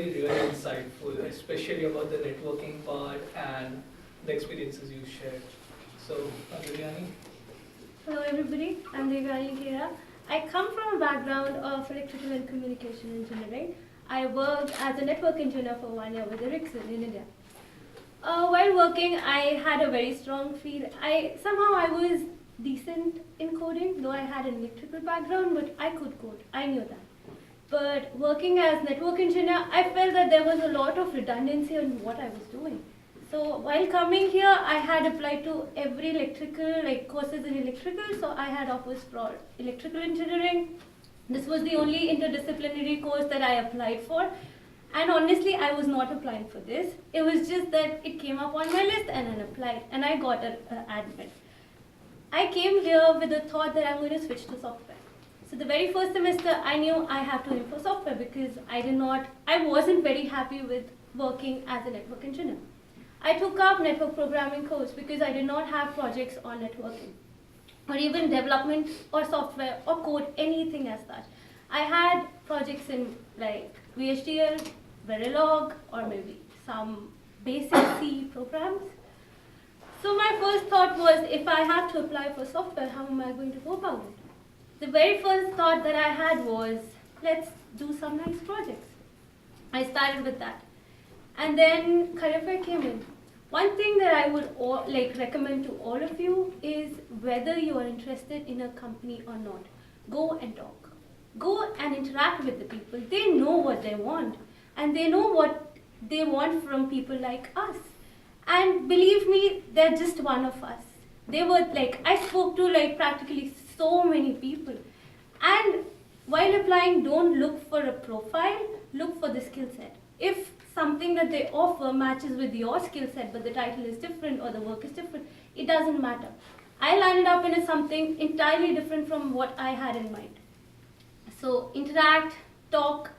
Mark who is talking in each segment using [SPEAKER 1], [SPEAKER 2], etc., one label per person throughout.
[SPEAKER 1] Really insightful, especially about the networking part and the experiences you shared. So, Devyani?
[SPEAKER 2] Hello everybody, I'm Devyani Gera. I come from a background of electrical and communication engineering. I worked as a network engineer for 1 year with Ericsson in India. While working, I had a very strong feel. Somehow I was decent in coding, though I had an electrical background, but I could code. I knew that. But working as network engineer, I felt that there was a lot of redundancy on what I was doing. So while coming here, I had applied to every electrical, courses in electrical. So I had offers for electrical engineering. This was the only interdisciplinary course that I applied for. And honestly, I was not applying for this. It was just that it came up on my list and I applied and I got an admit. I came here with the thought that I'm going to switch to software. So the very first semester, I knew I have to aim for software because I wasn't very happy with working as a network engineer. I took up network programming course because I did not have projects on networking or even development or software or code, anything as such. I had projects in like VHDL, Verilog, or maybe some basic C programs. So my first thought was, if I have to apply for software, how am I going to go about it? The very first thought that I had was, let's do some nice projects. I started with that. And then career fair came in. One thing that I would recommend to all of you is whether you are interested in a company or not, go and talk. Go and interact with the people. They know what they want. And they know what they want from people like us. And believe me, they're just one of us. They were I spoke to practically so many people. And while applying, don't look for a profile, look for the skill set. If something that they offer matches with your skill set, but the title is different or the work is different, it doesn't matter. I landed up in something entirely different from what I had in mind. So interact, talk,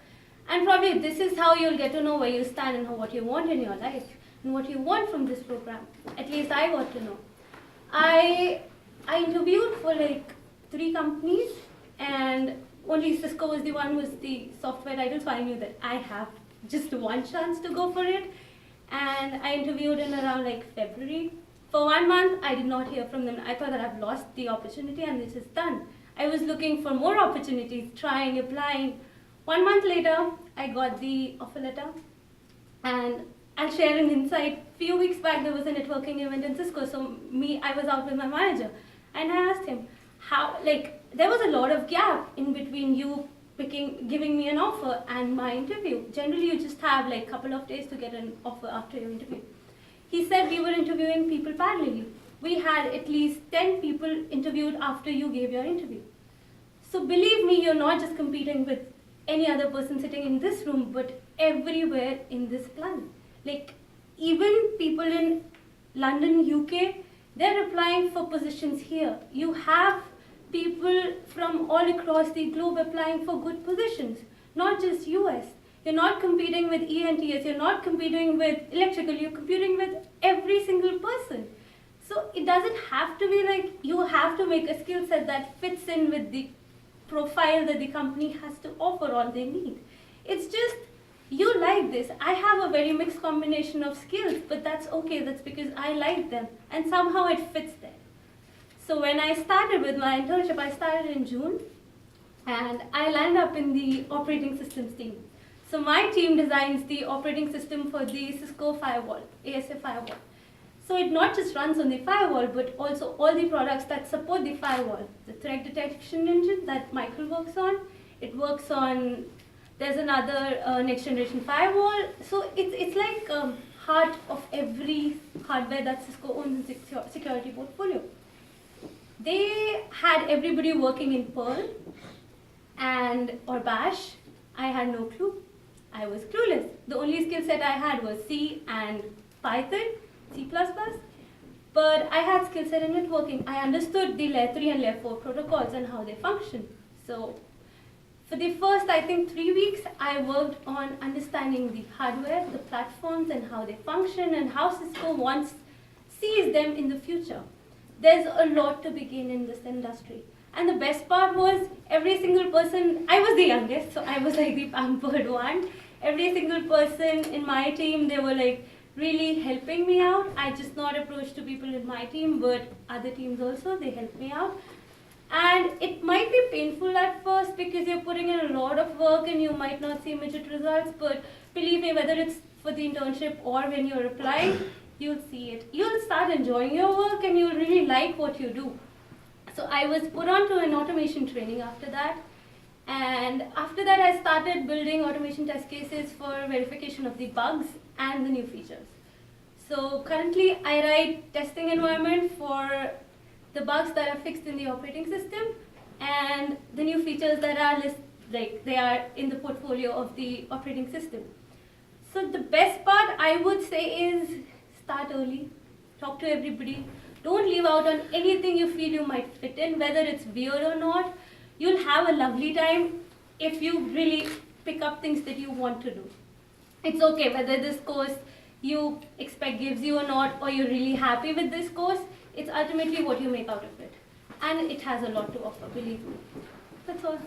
[SPEAKER 2] and probably this is how you'll get to know where you stand and what you want in your life and what you want from this program. At least I got to know. I interviewed for 3 companies, and only Cisco was the one with the software title, so I knew that I have just one chance to go for it. And I interviewed in around February. For 1 month, I did not hear from them. I thought that I've lost the opportunity and this is done. I was looking for more opportunities, trying, applying. 1 month later, I got the offer letter. And I'll share an insight. Few weeks back, there was a networking event in Cisco. So I was out with my manager. And I asked him, there was a lot of gap in between you giving me an offer and my interview. Generally, you just have a couple of days to get an offer after your interview. He said we were interviewing people parallelly. We had at least 10 people interviewed after you gave your interview. So believe me, you're not just competing with any other person sitting in this room, but everywhere in this planet. Even people in London, UK, they're applying for positions here. You have people from all across the globe applying for good positions, not just US. You're not competing with ENTS, you're not competing with electrical, you're competing with every single person. So it doesn't have to be you have to make a skill set that fits in with the profile that the company has to offer or they need. It's just, you like this. I have a very mixed combination of skills, but that's okay. That's because I like them and somehow it fits there. So when I started with my internship, I started in June and I landed up in the operating systems team. So my team designs the operating system for the Cisco firewall, ASA firewall. So it not just runs on the firewall, but also all the products that support the firewall. The threat detection engine that Michael works on, it works on, there's another next generation firewall. So it's heart of every hardware that Cisco owns in security portfolio. They had everybody working in Perl or Bash. I had no clue. I was clueless. The only skill set I had was C and Python, C++. But I had skill set in networking. I understood the layer 3 and layer 4 protocols and how they function. So for the first, 3 weeks, I worked on understanding the hardware, the platforms, and how they function, and how Cisco sees them in the future. There's a lot to begin in this industry. And the best part was every single person, I was the youngest, so I was the pampered one. every single person in my team, they were like really helping me out. I just not approached to people in my team, but other teams also, they helped me out. And it might be painful at first because you're putting in a lot of work and you might not see immediate results, but believe me, whether it's for the internship or when you're applying, you'll see it. You'll start enjoying your work and you'll really like what you do. So I was put on to an automation training after that. And after that, I started building automation test cases for verification of the bugs and the new features. So currently, I write testing environment for the bugs that are fixed in the operating system and the new features that are they are in the portfolio of the operating system. So the best part I would say is start early, talk to everybody, don't leave out on anything you feel you might fit in, whether it's weird or not. You'll have a lovely time if you really pick up things that you want to do. It's okay whether this course you expect gives you or not, or you're really happy with this course. It's ultimately what you make out of it. And it has a lot to offer, believe me. That's all.